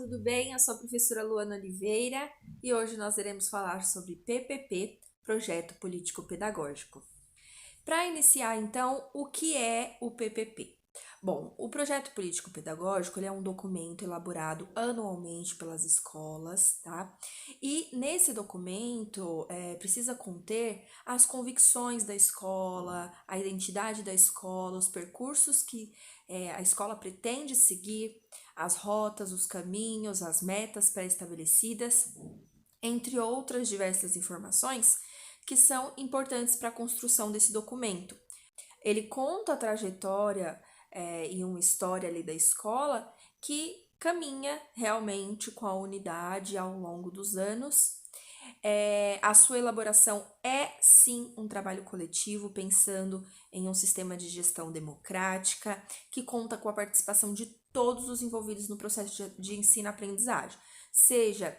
tudo bem? Eu sou a professora Luana Oliveira e hoje nós iremos falar sobre PPP, Projeto Político Pedagógico. Para iniciar, então, o que é o PPP? Bom, o Projeto Político Pedagógico ele é um documento elaborado anualmente pelas escolas, tá? E nesse documento precisa conter as convicções da escola, a identidade da escola, os percursos que a escola pretende seguir, as rotas, os caminhos, as metas pré-estabelecidas, entre outras diversas informações que são importantes para a construção desse documento. Ele conta a trajetória e uma história ali da escola que caminha realmente com a unidade ao longo dos anos. A sua elaboração é sim um trabalho coletivo, pensando em um sistema de gestão democrática que conta com a participação de todos os envolvidos no processo de ensino-aprendizagem, seja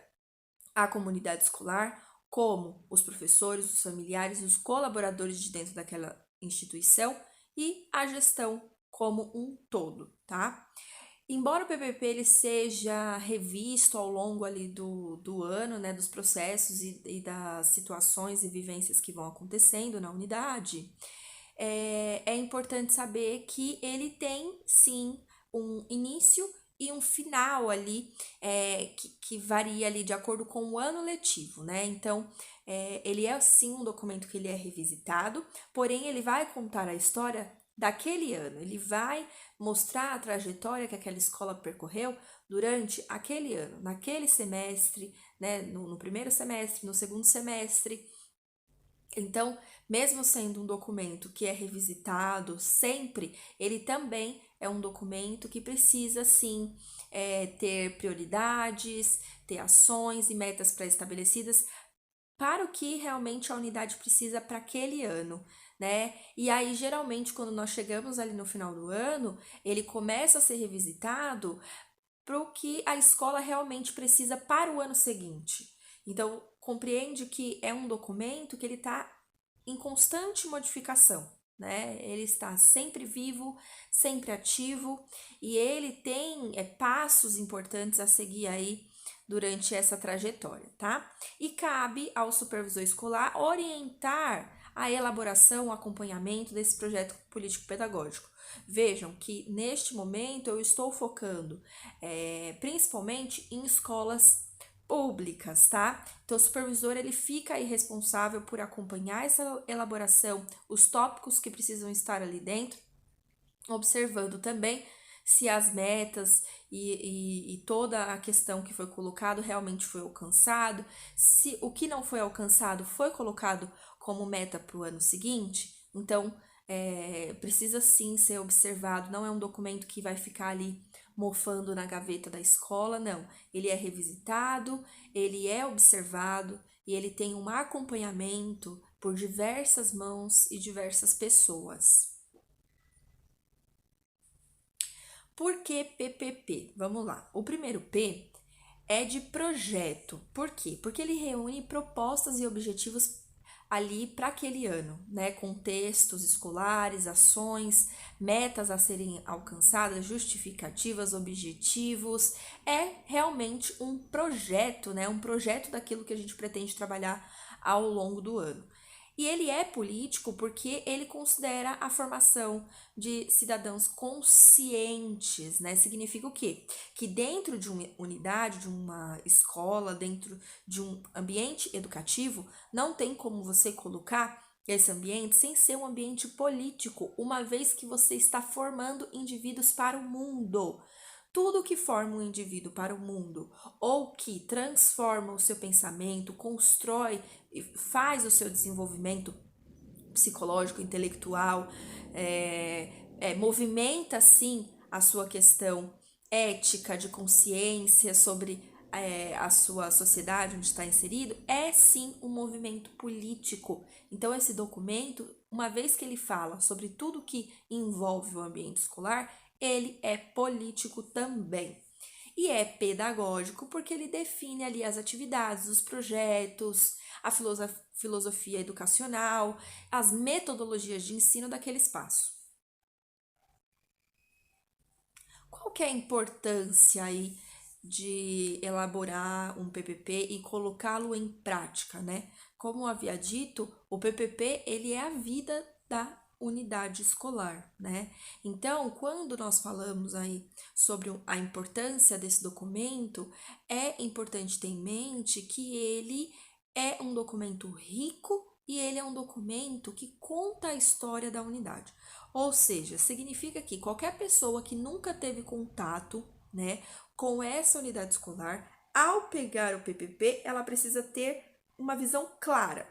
a comunidade escolar, como os professores, os familiares, os colaboradores de dentro daquela instituição e a gestão como um todo, tá? Embora o PPP ele seja revisto ao longo ali do ano, né, dos processos e das situações e vivências que vão acontecendo na unidade, é importante saber que ele tem sim um início e um final ali que varia ali de acordo com o ano letivo, né? Então, ele é sim um documento que ele é revisitado, porém ele vai contar a história daquele ano, ele vai mostrar a trajetória que aquela escola percorreu durante aquele ano, naquele semestre, né? No primeiro semestre, no segundo semestre. Então, mesmo sendo um documento que é revisitado sempre, ele também é um documento que precisa, sim, ter prioridades, ter ações e metas pré-estabelecidas para o que realmente a unidade precisa para aquele ano, né? E aí, geralmente, quando nós chegamos ali no final do ano, ele começa a ser revisitado para o que a escola realmente precisa para o ano seguinte. Então, compreende que é um documento que ele está em constante modificação, né? Ele está sempre vivo, sempre ativo e ele tem passos importantes a seguir aí durante essa trajetória, tá? E cabe ao supervisor escolar orientar a elaboração, o acompanhamento desse projeto político-pedagógico. Vejam que neste momento eu estou focando principalmente em escolas públicas, tá? Então, o supervisor ele fica aí responsável por acompanhar essa elaboração, os tópicos que precisam estar ali dentro, observando também se as metas e toda a questão que foi colocado realmente foi alcançado, se o que não foi alcançado foi colocado como meta para o ano seguinte. Então, precisa sim ser observado, não é um documento que vai ficar ali mofando na gaveta da escola, não. Ele é revisitado, ele é observado e ele tem um acompanhamento por diversas mãos e diversas pessoas. Por que PPP? Vamos lá. O primeiro P é de projeto. Por quê? Porque ele reúne propostas e objetivos ali para aquele ano, né? Contextos escolares, ações, metas a serem alcançadas, justificativas, objetivos. É realmente um projeto, né? Um projeto daquilo que a gente pretende trabalhar ao longo do ano. E ele é político porque ele considera a formação de cidadãos conscientes, né? Significa o quê? Que dentro de uma unidade, de uma escola, dentro de um ambiente educativo, não tem como você colocar esse ambiente sem ser um ambiente político, uma vez que você está formando indivíduos para o mundo. Tudo que forma um indivíduo para o mundo ou que transforma o seu pensamento, constrói e faz o seu desenvolvimento psicológico, intelectual, movimenta sim a sua questão ética, de consciência sobre a sua sociedade onde está inserido, é sim um movimento político. Então, esse documento, uma vez que ele fala sobre tudo que envolve o ambiente escolar, ele é político também. E é pedagógico porque ele define ali as atividades, os projetos, a filosofia educacional, as metodologias de ensino daquele espaço. Qual que é a importância aí de elaborar um PPP e colocá-lo em prática, né? Como eu havia dito, o PPP ele é a vida da unidade escolar, né? Então, quando nós falamos aí sobre a importância desse documento, é importante ter em mente que ele é um documento rico e ele é um documento que conta a história da unidade. Ou seja, significa que qualquer pessoa que nunca teve contato, né, com essa unidade escolar, ao pegar o PPP, ela precisa ter uma visão clara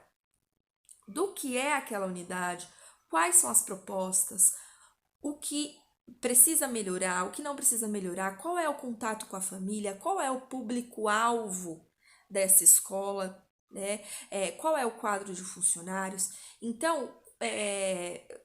do que é aquela unidade, quais são as propostas, o que precisa melhorar, o que não precisa melhorar, qual é o contato com a família, qual é o público-alvo dessa escola, né? Qual é o quadro de funcionários. Então,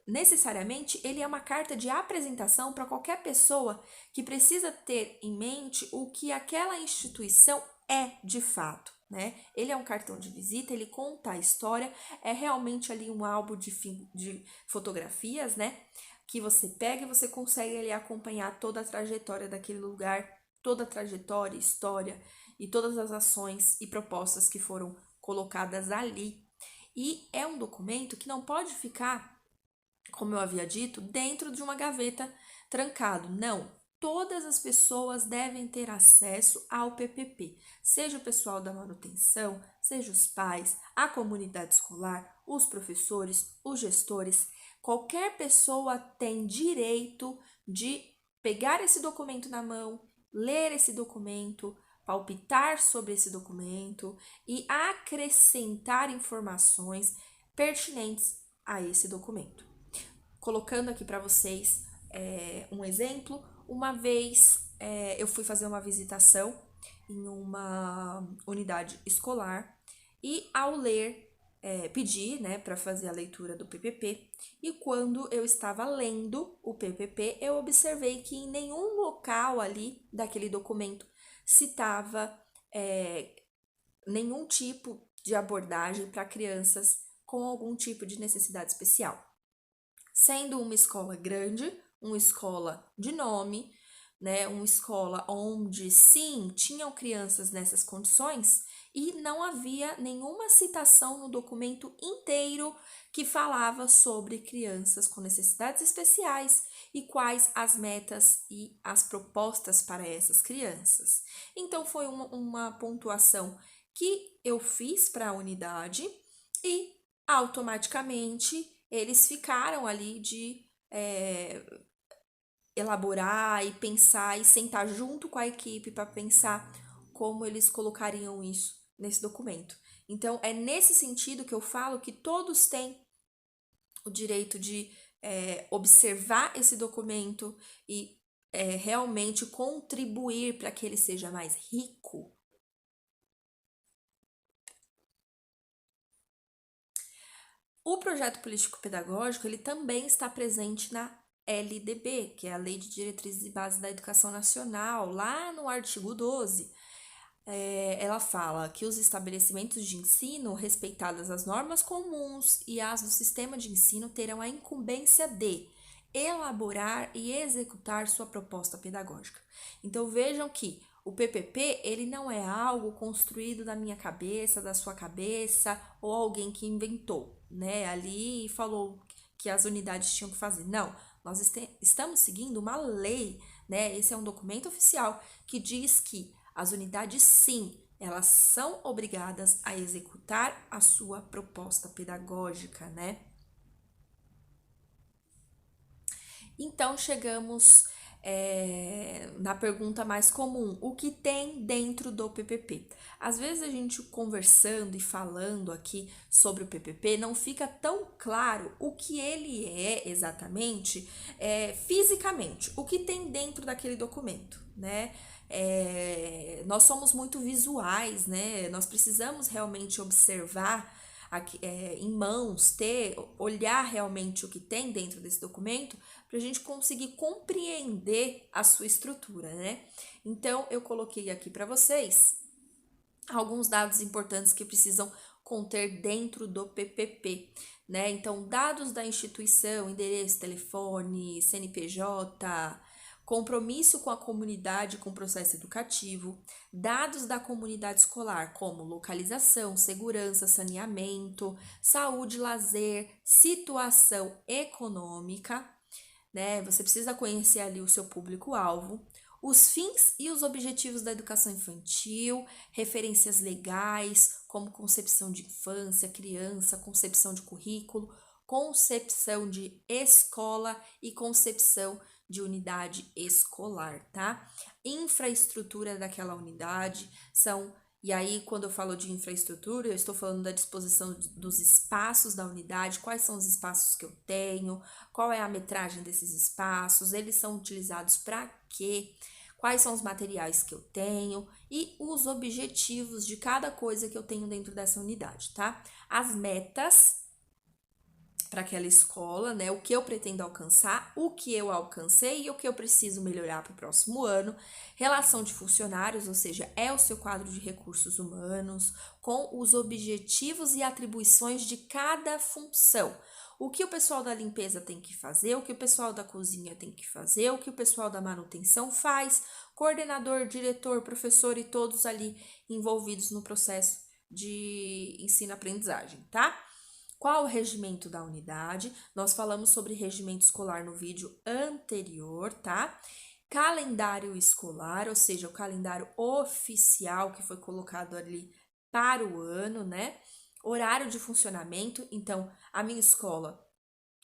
necessariamente, ele é uma carta de apresentação para qualquer pessoa que precisa ter em mente o que aquela instituição é de fato. Né? Ele é um cartão de visita, ele conta a história, é realmente ali um álbum de fotografias, né? Que você pega e você consegue ali acompanhar toda a trajetória daquele lugar, toda a trajetória, história e todas as ações e propostas que foram colocadas ali. E é um documento que não pode ficar, como eu havia dito, dentro de uma gaveta trancado. Não, todas as pessoas devem ter acesso ao PPP, seja o pessoal da manutenção, seja os pais, a comunidade escolar, os professores, os gestores. Qualquer pessoa tem direito de pegar esse documento na mão, ler esse documento, palpitar sobre esse documento e acrescentar informações pertinentes a esse documento. Colocando aqui para vocês um exemplo, uma vez eu fui fazer uma visitação em uma unidade escolar e ao ler, pedi, né, para fazer a leitura do PPP, e quando eu estava lendo o PPP, eu observei que em nenhum local ali daquele documento citava nenhum tipo de abordagem para crianças com algum tipo de necessidade especial. Sendo uma escola grande, uma escola de nome, né, uma escola onde sim tinham crianças nessas condições e não havia nenhuma citação no documento inteiro que falava sobre crianças com necessidades especiais e quais as metas e as propostas para essas crianças. Então foi uma pontuação que eu fiz para a unidade e automaticamente eles ficaram ali de elaborar e pensar e sentar junto com a equipe para pensar como eles colocariam isso nesse documento. Então, é nesse sentido que eu falo que todos têm o direito de observar esse documento e realmente contribuir para que ele seja mais rico. O projeto político-pedagógico ele também está presente na LDB, que é a Lei de Diretrizes e Bases da Educação Nacional, lá no artigo 12. Ela fala que os estabelecimentos de ensino, respeitadas as normas comuns e as do sistema de ensino, terão a incumbência de elaborar e executar sua proposta pedagógica. Então vejam que o PPP ele não é algo construído da minha cabeça, da sua cabeça ou alguém que inventou, né? Ali falou que as unidades tinham que fazer. Não, nós estamos seguindo uma lei, né? Esse é um documento oficial que diz que as unidades, sim, elas são obrigadas a executar a sua proposta pedagógica, né? Então, chegamos na pergunta mais comum: o que tem dentro do PPP? Às vezes, a gente conversando e falando aqui sobre o PPP, não fica tão claro o que ele é exatamente fisicamente, o que tem dentro daquele documento, né? Nós somos muito visuais, né? Nós precisamos realmente observar aqui, em mãos, olhar realmente o que tem dentro desse documento para a gente conseguir compreender a sua estrutura, né? Então, eu coloquei aqui para vocês alguns dados importantes que precisam conter dentro do PPP, né? Então, dados da instituição, endereço, telefone, CNPJ, compromisso com a comunidade, com o processo educativo, dados da comunidade escolar, como localização, segurança, saneamento, saúde, lazer, situação econômica, né? Você precisa conhecer ali o seu público-alvo, os fins e os objetivos da educação infantil, referências legais, como concepção de infância, criança, concepção de currículo, concepção de escola e concepção de unidade escolar, tá? Infraestrutura daquela unidade são. E aí, quando eu falo de infraestrutura, eu estou falando da disposição dos espaços da unidade, quais são os espaços que eu tenho, qual é a metragem desses espaços, eles são utilizados para quê? Quais são os materiais que eu tenho e os objetivos de cada coisa que eu tenho dentro dessa unidade, tá? As metas para aquela escola, né? O que eu pretendo alcançar, o que eu alcancei e o que eu preciso melhorar para o próximo ano. Relação de funcionários, ou seja, é o seu quadro de recursos humanos, com os objetivos e atribuições de cada função. O que o pessoal da limpeza tem que fazer, o que o pessoal da cozinha tem que fazer, o que o pessoal da manutenção faz, coordenador, diretor, professor e todos ali envolvidos no processo de ensino-aprendizagem, tá? Qual o regimento da unidade? Nós falamos sobre regimento escolar no vídeo anterior, tá? Calendário escolar, ou seja, o calendário oficial que foi colocado ali para o ano, né? Horário de funcionamento, então, a minha escola,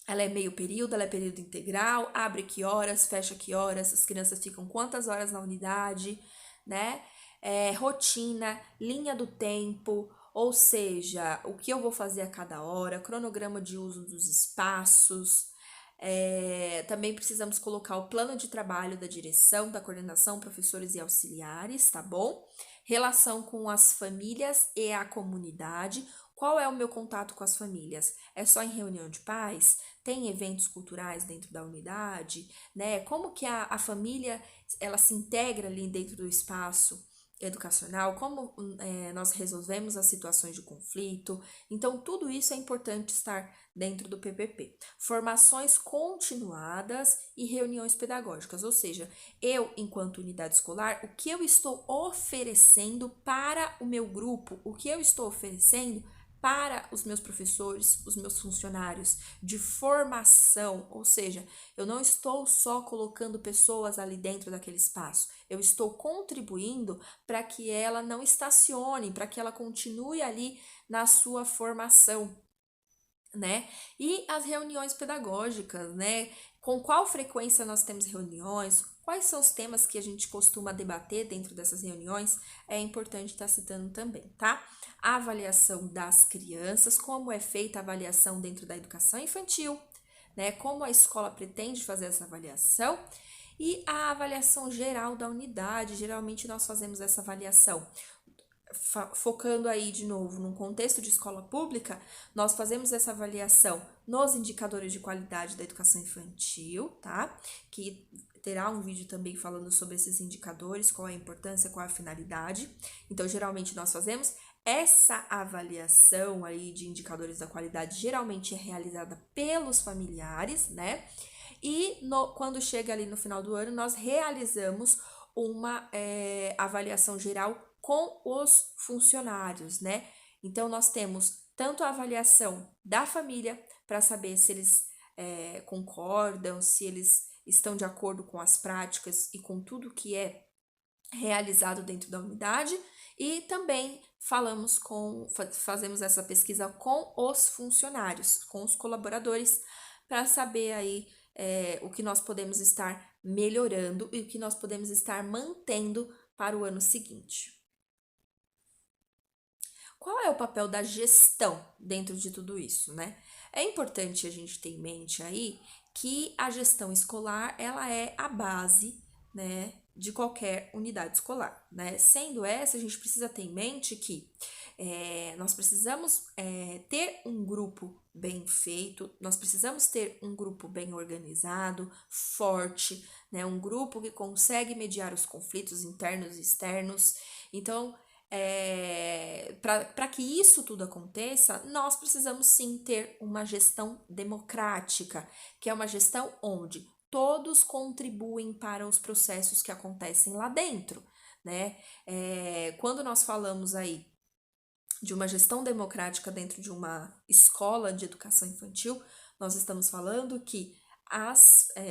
ela é meio período, ela é período integral, abre que horas, fecha que horas, as crianças ficam quantas horas na unidade, né? Rotina, linha do tempo, ou seja, o que eu vou fazer a cada hora, cronograma de uso dos espaços. Também precisamos colocar o plano de trabalho da direção, da coordenação, professores e auxiliares, tá bom? Relação com as famílias e a comunidade. Qual é o meu contato com as famílias? É só em reunião de pais? Tem eventos culturais dentro da unidade, né? Como que a família ela se integra ali dentro do espaço educacional, como nós resolvemos as situações de conflito. Então, tudo isso é importante estar dentro do PPP. Formações continuadas e reuniões pedagógicas, ou seja, eu, enquanto unidade escolar, o que eu estou oferecendo para o meu grupo, o que eu estou oferecendo para os meus professores, os meus funcionários de formação, ou seja, eu não estou só colocando pessoas ali dentro daquele espaço, eu estou contribuindo para que ela não estacione, para que ela continue ali na sua formação, né? E as reuniões pedagógicas, né? Com qual frequência nós temos reuniões? Quais são os temas que a gente costuma debater dentro dessas reuniões? É importante estar citando também, tá? A avaliação das crianças, como é feita a avaliação dentro da educação infantil, né? Como a escola pretende fazer essa avaliação e a avaliação geral da unidade. Geralmente nós fazemos essa avaliação focando aí de novo num contexto de escola pública, nós fazemos essa avaliação nos indicadores de qualidade da educação infantil, tá? Que terá um vídeo também falando sobre esses indicadores, qual é a importância, qual é a finalidade. Então, geralmente nós fazemos essa avaliação aí de indicadores da qualidade, geralmente é realizada pelos familiares, né? E quando chega ali no final do ano, nós realizamos uma avaliação geral com os funcionários, né? Então, nós temos tanto a avaliação da família para saber se eles concordam, se eles estão de acordo com as práticas e com tudo que é realizado dentro da unidade, e também fazemos essa pesquisa com os funcionários, com os colaboradores, para saber aí o que nós podemos estar melhorando e o que nós podemos estar mantendo para o ano seguinte. Qual é o papel da gestão dentro de tudo isso, né? É importante a gente ter em mente aí que a gestão escolar, ela é a base, né, de qualquer unidade escolar, né? Sendo essa, a gente precisa ter em mente que nós precisamos ter um grupo bem feito, nós precisamos ter um grupo bem organizado, forte, né? Um grupo que consegue mediar os conflitos internos e externos. Então, para que isso tudo aconteça, nós precisamos sim ter uma gestão democrática, que é uma gestão onde todos contribuem para os processos que acontecem lá dentro, né? Quando nós falamos aí de uma gestão democrática dentro de uma escola de educação infantil, nós estamos falando que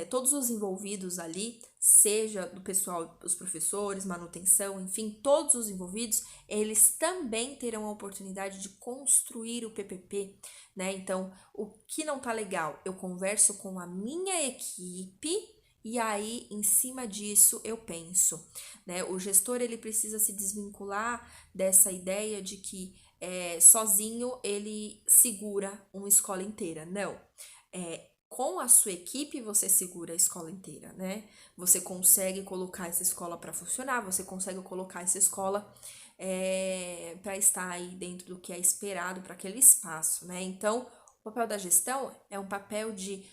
todos os envolvidos ali, seja do pessoal, os professores, manutenção, enfim, todos os envolvidos, eles também terão a oportunidade de construir o PPP, né? Então, o que não tá legal, eu converso com a minha equipe e aí, em cima disso, eu penso, né? O gestor, ele precisa se desvincular dessa ideia de que sozinho ele segura uma escola inteira. Não. Com a sua equipe você segura a escola inteira, né? Você consegue colocar essa escola para funcionar, você consegue colocar essa escola para estar aí dentro do que é esperado para aquele espaço, né? Então, o papel da gestão é um papel de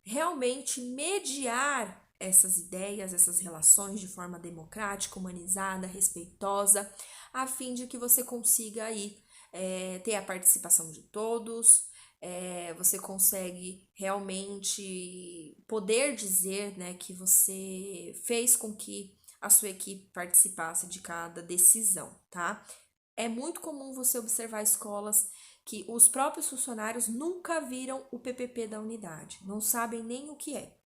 realmente mediar essas ideias, essas relações de forma democrática, humanizada, respeitosa, a fim de que você consiga aí ter a participação de todos, você consegue realmente poder dizer, né, que você fez com que a sua equipe participasse de cada decisão, tá? É muito comum você observar escolas que os próprios funcionários nunca viram o PPP da unidade, não sabem nem o que é,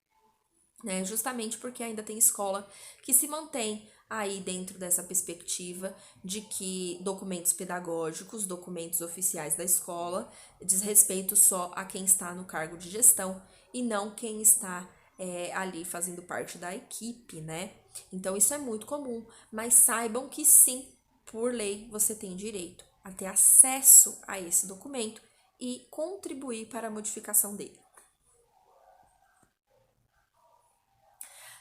né? Justamente porque ainda tem escola que se mantém aí dentro dessa perspectiva de que documentos pedagógicos, documentos oficiais da escola, diz respeito só a quem está no cargo de gestão e não quem está ali fazendo parte da equipe, né? Então isso é muito comum, mas saibam que sim, por lei, você tem direito a ter acesso a esse documento e contribuir para a modificação dele.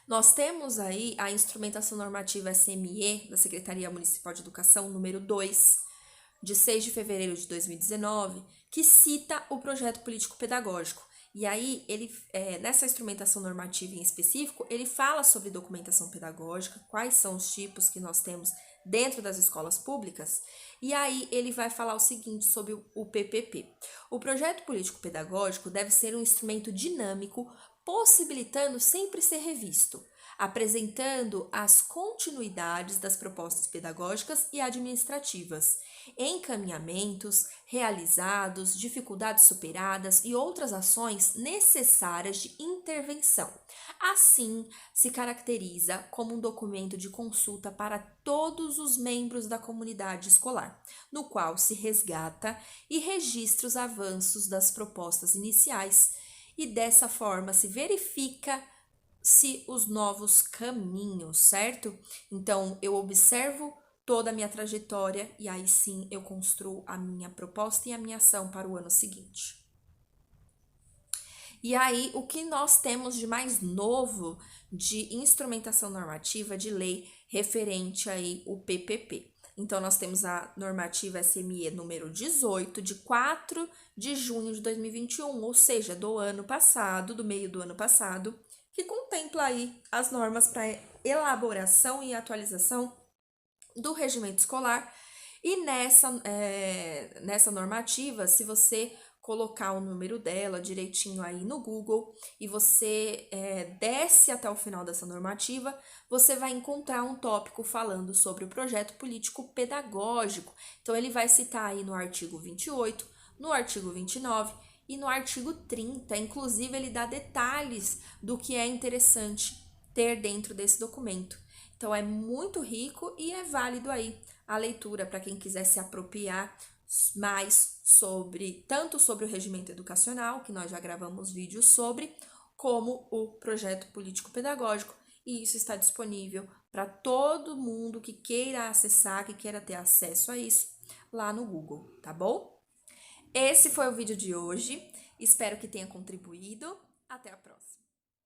Nós temos aí a instrumentação normativa SME da Secretaria Municipal de Educação, número 2, de 6 de fevereiro de 2019, que cita o projeto político-pedagógico. E aí, nessa instrumentação normativa em específico, ele fala sobre documentação pedagógica, quais são os tipos que nós temos dentro das escolas públicas, e aí ele vai falar o seguinte sobre o PPP. O projeto político-pedagógico deve ser um instrumento dinâmico, possibilitando sempre ser revisto, apresentando as continuidades das propostas pedagógicas e administrativas, encaminhamentos realizados, dificuldades superadas e outras ações necessárias de intervenção. Assim, se caracteriza como um documento de consulta para todos os membros da comunidade escolar, no qual se resgata e registra os avanços das propostas iniciais e dessa forma se verifica se os novos caminhos, certo? Então, eu observo toda a minha trajetória e aí sim eu construo a minha proposta e a minha ação para o ano seguinte. E aí, o que nós temos de mais novo de instrumentação normativa de lei referente aí o PPP? Então, nós temos a normativa SME número 18, de 4 de junho de 2021, ou seja, do ano passado, do meio do ano passado, que contempla aí as normas para elaboração e atualização do regimento escolar. E nessa normativa, se você colocar o número dela direitinho aí no Google e você desce até o final dessa normativa, você vai encontrar um tópico falando sobre o projeto político pedagógico. Então, ele vai citar aí no artigo 28, no artigo 29 e no artigo 30. Inclusive, ele dá detalhes do que é interessante ter dentro desse documento. Então, é muito rico e é válido aí a leitura para quem quiser se apropriar mais tanto sobre o regimento educacional, que nós já gravamos vídeos sobre, como o projeto político-pedagógico, e isso está disponível para todo mundo que queira acessar, que queira ter acesso a isso lá no Google, tá bom? Esse foi o vídeo de hoje, espero que tenha contribuído, até a próxima!